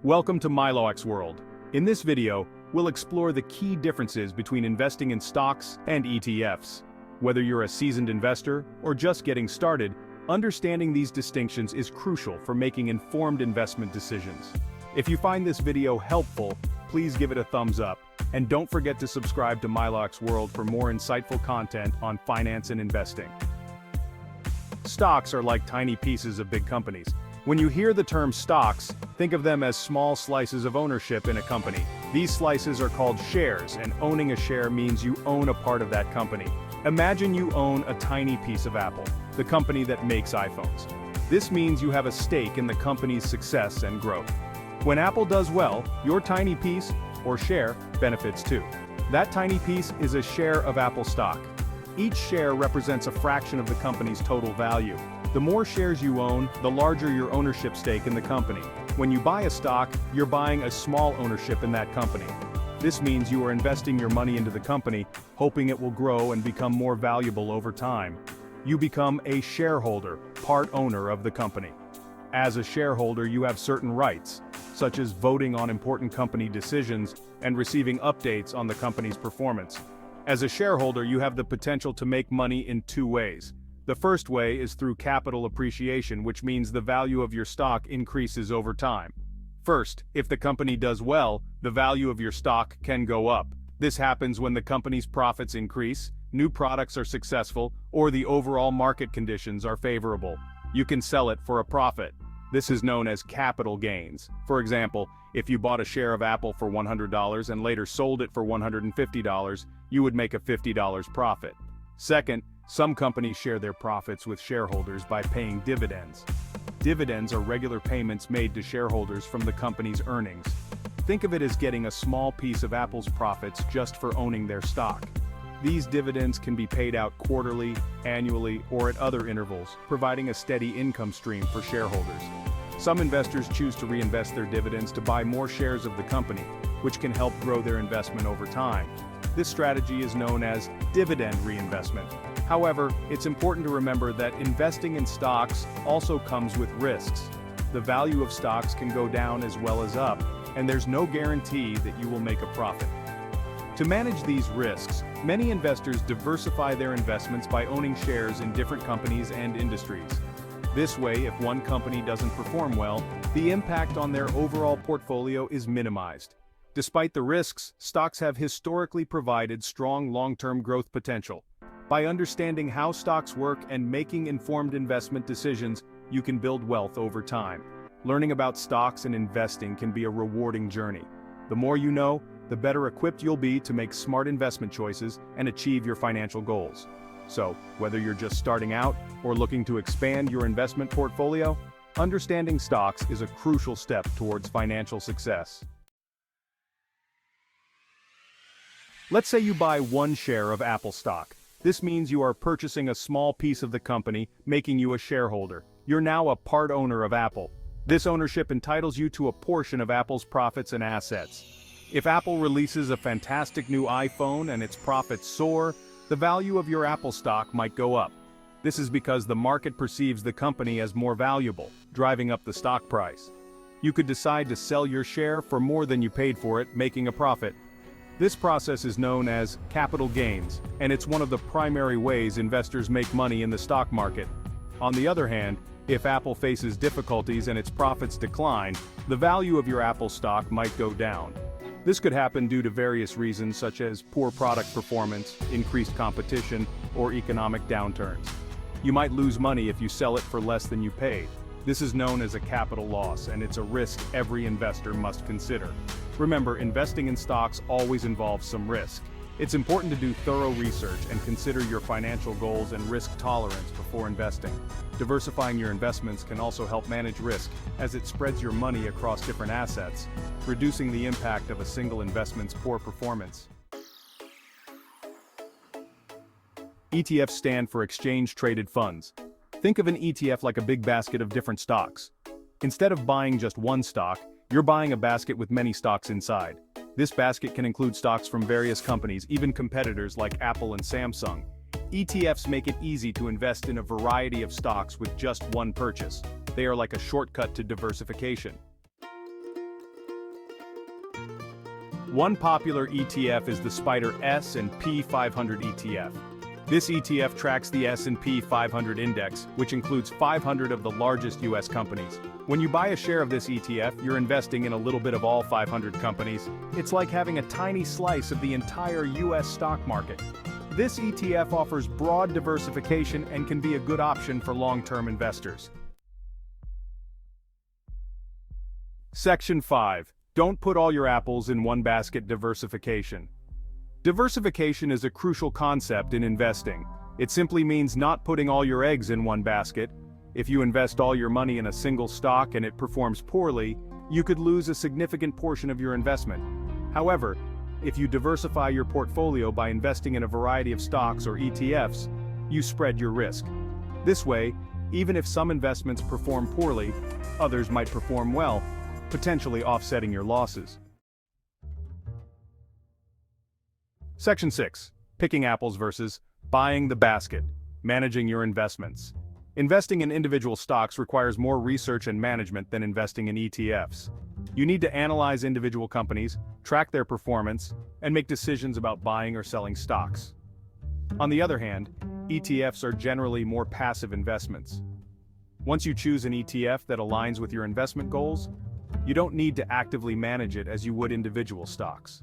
Welcome to MiloX World. In this video, we'll explore the key differences between investing in stocks and ETFs. Whether you're a seasoned investor or just getting started, understanding these distinctions is crucial for making informed investment decisions. If you find this video helpful, please give it a thumbs up, and don't forget to subscribe to MiloX World for more insightful content on finance and investing. Stocks are like tiny pieces of big companies. When you hear the term stocks, think of them as small slices of ownership in a company. These slices are called shares, and owning a share means you own a part of that company. Imagine you own a tiny piece of Apple, the company that makes iPhones. This means you have a stake in the company's success and growth. When Apple does well, your tiny piece, or share, benefits too. That tiny piece is a share of Apple stock. Each share represents a fraction of the company's total value. The more shares you own, the larger your ownership stake in the company. When you buy a stock, you're buying a small ownership in that company. This means you are investing your money into the company, hoping it will grow and become more valuable over time. You become a shareholder, part owner of the company. As a shareholder, you have certain rights, such as voting on important company decisions and receiving updates on the company's performance. As a shareholder, you have the potential to make money in two ways. The first way is through capital appreciation, which means the value of your stock increases over time. First, if the company does well, the value of your stock can go up. This happens when the company's profits increase, new products are successful, or the overall market conditions are favorable. You can sell it for a profit. This is known as capital gains. For example, if you bought a share of Apple for $100 and later sold it for $150, you would make a $50 profit. Second, some companies share their profits with shareholders by paying dividends. Dividends are regular payments made to shareholders from the company's earnings. Think of it as getting a small piece of Apple's profits just for owning their stock. These dividends can be paid out quarterly, annually, or at other intervals, providing a steady income stream for shareholders. Some investors choose to reinvest their dividends to buy more shares of the company, which can help grow their investment over time. This strategy is known as dividend reinvestment. However, it's important to remember that investing in stocks also comes with risks. The value of stocks can go down as well as up, and there's no guarantee that you will make a profit. To manage these risks, many investors diversify their investments by owning shares in different companies and industries. This way, if one company doesn't perform well, the impact on their overall portfolio is minimized. Despite the risks, stocks have historically provided strong long-term growth potential. By understanding how stocks work and making informed investment decisions, you can build wealth over time. Learning about stocks and investing can be a rewarding journey. The more you know, the better equipped you'll be to make smart investment choices and achieve your financial goals. So, whether you're just starting out or looking to expand your investment portfolio, understanding stocks is a crucial step towards financial success. Let's say you buy one share of Apple stock. This means you are purchasing a small piece of the company, making you a shareholder. You're now a part owner of Apple. This ownership entitles you to a portion of Apple's profits and assets. If Apple releases a fantastic new iPhone and its profits soar, the value of your Apple stock might go up. This is because the market perceives the company as more valuable, driving up the stock price. You could decide to sell your share for more than you paid for it, making a profit. This process is known as capital gains, and it's one of the primary ways investors make money in the stock market. On the other hand, if Apple faces difficulties and its profits decline, the value of your Apple stock might go down. This could happen due to various reasons such as poor product performance, increased competition, or economic downturns. You might lose money if you sell it for less than you paid. This is known as a capital loss, and it's a risk every investor must consider. Remember, investing in stocks always involves some risk. It's important to do thorough research and consider your financial goals and risk tolerance before investing. Diversifying your investments can also help manage risk, as it spreads your money across different assets, reducing the impact of a single investment's poor performance. ETFs stand for exchange-traded funds. Think of an ETF like a big basket of different stocks. Instead of buying just one stock, you're buying a basket with many stocks inside. This basket can include stocks from various companies, even competitors like Apple and Samsung. ETFs make it easy to invest in a variety of stocks with just one purchase. They are like a shortcut to diversification. One popular ETF is the Spider S&P 500 ETF. This ETF tracks the S&P 500 index, which includes 500 of the largest US companies. When you buy a share of this ETF, you're investing in a little bit of all 500 companies. It's like having a tiny slice of the entire US stock market. This ETF offers broad diversification and can be a good option for long-term investors. Section 5. Don't put all your apples in one basket. Diversification. Diversification is a crucial concept in investing. It simply means not putting all your eggs in one basket. If you invest all your money in a single stock and it performs poorly, you could lose a significant portion of your investment. However, if you diversify your portfolio by investing in a variety of stocks or ETFs, you spread your risk. This way, even if some investments perform poorly, others might perform well, potentially offsetting your losses. Section 6. Picking apples versus buying the basket. Managing your investments. Investing in individual stocks requires more research and management than investing in ETFs. You need to analyze individual companies, track their performance, and make decisions about buying or selling stocks. On the other hand, ETFs are generally more passive investments. Once you choose an ETF that aligns with your investment goals, you don't need to actively manage it as you would individual stocks.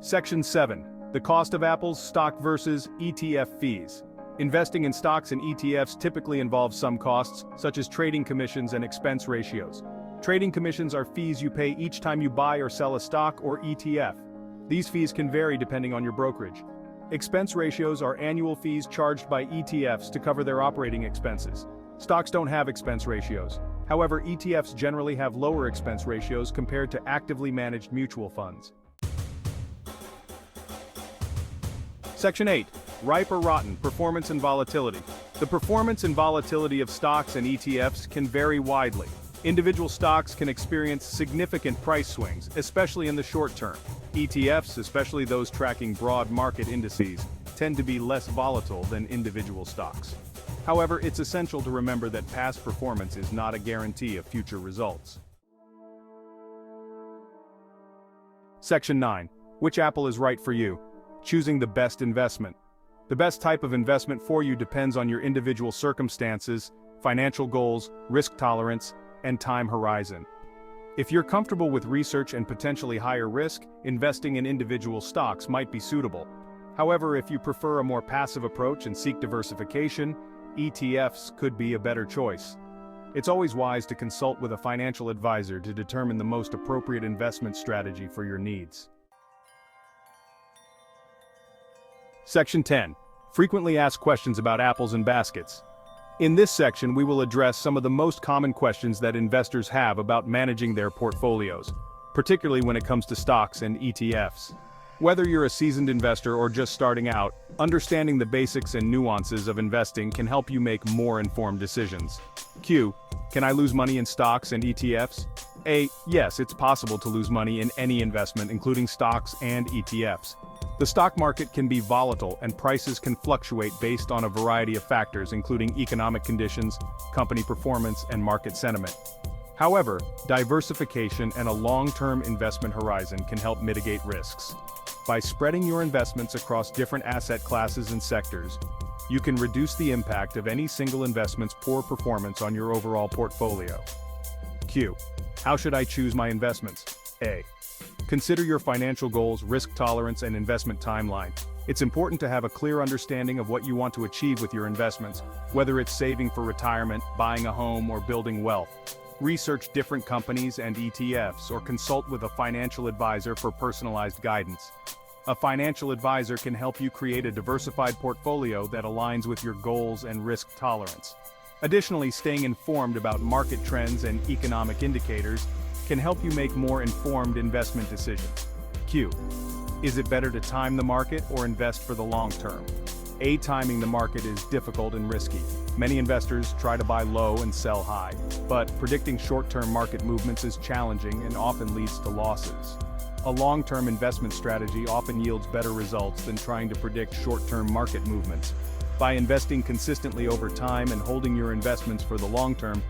Section 7. The cost of apples, stock versus ETF fees. Investing in stocks and ETFs typically involves some costs, such as trading commissions and expense ratios. Trading commissions are fees you pay each time you buy or sell a stock or ETF. These fees can vary depending on your brokerage. Expense ratios are annual fees charged by ETFs to cover their operating expenses. Stocks don't have expense ratios. However, ETFs generally have lower expense ratios compared to actively managed mutual funds. Section 8. Ripe or rotten, performance and volatility. The performance and volatility of stocks and ETFs can vary widely. Individual stocks can experience significant price swings, especially in the short term. ETFs, especially those tracking broad market indices, tend to be less volatile than individual stocks. However, it's essential to remember that past performance is not a guarantee of future results. Section 9. Which apple is right for you? Choosing the best investment. The best type of investment for you depends on your individual circumstances, financial goals, risk tolerance, and time horizon. If you're comfortable with research and potentially higher risk, investing in individual stocks might be suitable. However, if you prefer a more passive approach and seek diversification, ETFs could be a better choice. It's always wise to consult with a financial advisor to determine the most appropriate investment strategy for your needs. Section 10. Frequently asked questions about apples and baskets. In this section, we will address some of the most common questions that investors have about managing their portfolios, particularly when it comes to stocks and ETFs. Whether you're a seasoned investor or just starting out, understanding the basics and nuances of investing can help you make more informed decisions. Q. Can I lose money in stocks and ETFs? A. Yes, it's possible to lose money in any investment, including stocks and ETFs. The stock market can be volatile and prices can fluctuate based on a variety of factors, including economic conditions, company performance, and market sentiment. However, diversification and a long-term investment horizon can help mitigate risks. By spreading your investments across different asset classes and sectors, you can reduce the impact of any single investment's poor performance on your overall portfolio. Q. How should I choose my investments? A. Consider your financial goals, risk tolerance, and investment timeline. It's important to have a clear understanding of what you want to achieve with your investments, whether it's saving for retirement, buying a home, or building wealth. Research different companies and ETFs or consult with a financial advisor for personalized guidance. A financial advisor can help you create a diversified portfolio that aligns with your goals and risk tolerance. Additionally, staying informed about market trends and economic indicators can help you make more informed investment decisions. Q. Is it better to time the market or invest for the long term? A. Timing the market is difficult and risky. Many investors try to buy low and sell high, but predicting short-term market movements is challenging and often leads to losses. A long-term investment strategy often yields better results than trying to predict short-term market movements. By investing consistently over time and holding your investments for the long term,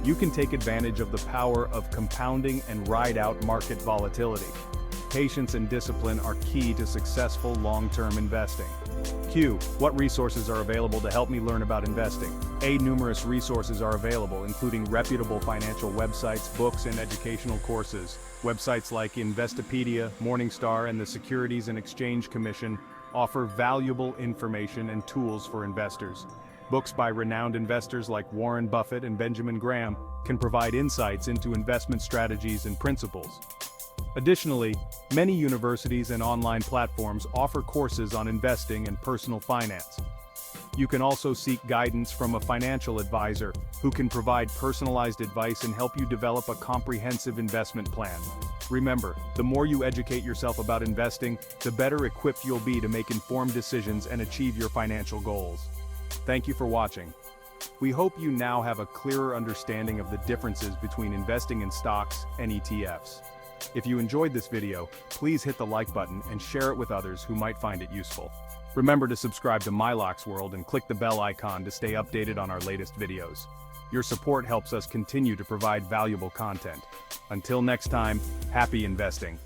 you can take advantage of the power of compounding and ride out market volatility. Patience and discipline are key to successful long-term investing. Q. What resources are available to help me learn about investing? A. Numerous resources are available, including reputable financial websites, books, and educational courses. Websites like Investopedia, Morningstar, and the Securities and Exchange Commission offer valuable information and tools for investors. Books by renowned investors like Warren Buffett and Benjamin Graham can provide insights into investment strategies and principles. Additionally, many universities and online platforms offer courses on investing and personal finance. You can also seek guidance from a financial advisor who can provide personalized advice and help you develop a comprehensive investment plan. Remember, the more you educate yourself about investing, the better equipped you'll be to make informed decisions and achieve your financial goals. Thank you for watching. We hope you now have a clearer understanding of the differences between investing in stocks and ETFs. If you enjoyed this video, please hit the like button and share it with others who might find it useful. Remember to subscribe to MiloX World and click the bell icon to stay updated on our latest videos. Your support helps us continue to provide valuable content. Until next time, happy investing.